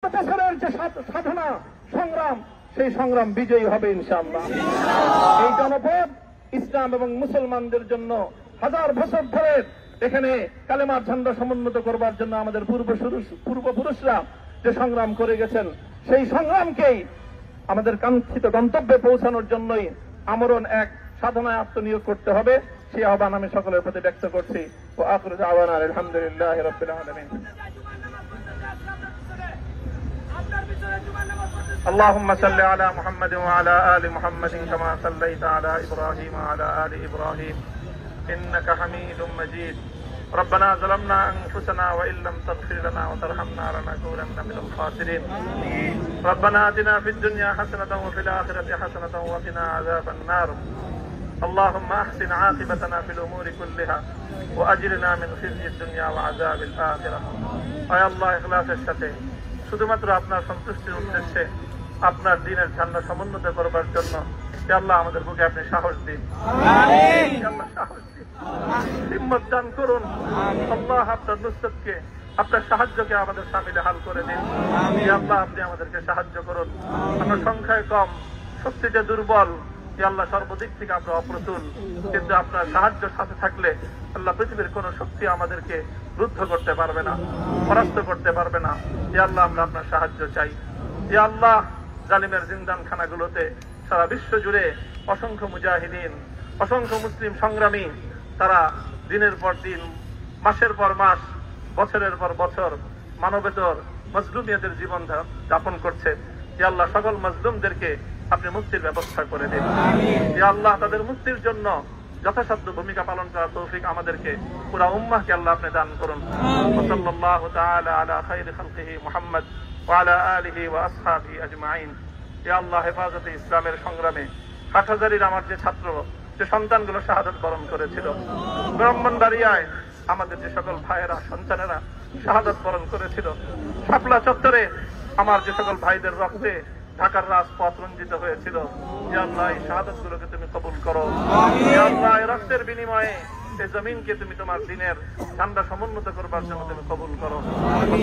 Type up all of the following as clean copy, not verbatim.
বছরের যে সাধনা সংগ্রাম, সেই সংগ্রাম বিজয়ী হবে ইনশাআল্লাহ। এই জনপদ ইসলাম এবং মুসলমানদের জন্য হাজার বছর ধরে এখানে কালেমার ঝান্ডা সমুন্নত করবার জন্য আমাদের পূর্বপুরুষরা যে সংগ্রাম করে গেছেন, সেই সংগ্রামকেই আমাদের কাঙ্ক্ষিত গন্তব্যে পৌঁছানোর জন্যই আমরণ এক সাধনায় আত্মনিয়োগ করতে হবে। সেই আহ্বান আমি সকলের প্রতি ব্যক্ত করছি। ও আখিরু দাওয়ানা আলহামদুলিল্লাহি রাব্বিল আলামিন। اللهم صل على محمد وعلى آل محمد كما صليت على إبراهيم وعلى آل إبراهيم إنك حميد مجيد. ربنا ظلمنا أنفسنا وإن لم تغفر لنا وترحمنا لنكونن من الخاسرين. ربنا آتنا في الدنيا حسنة وفي الآخرة حسنة وقنا عذاب النار. اللهم أحسن عاقبتنا في الأمور كلها وأجرنا من خزي الدنيا وعذاب الآخرة. يا الله إخلاصের সাথে শুধুমাত্র আপনার সন্তুষ্টির উদ্দেশ্যে আপনার দ্বীনের ঝান্ডা সমুন্নত করবার জন্য আল্লাহ আমাদের বুকে আপনি সাহস দিন, আল্লাহ সাহস দিন, হিম্মত দান করুন। আল্লাহ আপনার নুসরতকে, আপনার সাহায্যকে আমাদের সামিলে হাল করে দিন। আল্লাহ আপনি আমাদেরকে সাহায্য করুন। আমরা সংখ্যায় কম, শক্তিতে দুর্বল, আল্লাহ সর্বদিক থেকে আমরা অপ্রতুল, কিন্তু আপনার সাহায্য সাথে থাকলে আল্লাহ পৃথিবীর কোন শক্তি আমাদেরকে রুদ্ধ করতে পারবে না, পরাস্ত করতে পারবে না। আল্লাহ আমরা আপনার সাহায্য চাই। আল্লাহ জালিমের জিন্দান খানাগুলোতে সারা বিশ্ব জুড়ে অসংখ্য মুজাহিদিন, অসংখ্য মুসলিম সংগ্রামী, তারা দিনের পর দিন, মাসের পর মাস, বছরের পর বছর মানবেতর মজলুমিয়াতের জীবন যাপন করছে। আল্লাহ সকল মজলুমদেরকে আপনি মুক্তির ব্যবস্থা করে দিন। আল্লাহ তাদের মুক্তির জন্য যথাসাধ্য ভূমিকা পালন করার তৌফিক আমাদেরকে, পুরা উম্মাহকে আল্লাহ আপনি দান করুন। সাল্লাল্লাহু তাআলা আলা খায়রি খালকিহি মুহাম্মদ ওয়া আলা আলিহি ওয়া আসহাবিহি আজমাইন। ইয়া আল্লাহ হেফাজতে ইসলামের সংগ্রামে হাটহাজারীর আমার যে ছাত্র, যে সন্তানগুলো শাহাদাত বরণ করেছিল, ব্রাহ্মণবাড়িয়ায় আমাদের যে সকল ভাইয়েরা, সন্তানেরা শাহাদাত বরণ করেছিল, শাপলা চত্বরে আমার যে সকল ভাইদের রক্তে ঢাকার রাজপথ রঞ্জিত হয়েছিল, ইয়া আল্লাহ এই শাহাদাতগুলোকে তুমি কবুল করো। ইয়া আল্লাহ এই রক্তের বিনিময়ে এই জমিনকে তুমি তোমার দ্বীনের ঝান্ডা সমুন্নত করবার জন্য তুমি কবুল করো।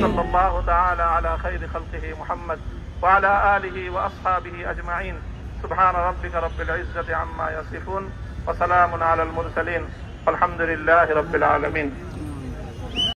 সাল্লাল্লাহু তাআলা আলা খায়রি খালকিহি মুহাম্মদ ওয়া আলা আলিহি ওয়া আসহাবিহি আজমাইন। সুবহানা রাব্বিকা রাব্বিল ইজ্জাতি আম্মা ইয়াসিফুন ওয়া সালামুন আলাল মুরসালিন। আলহামদুলিল্লাহি রাব্বিল আলামিন।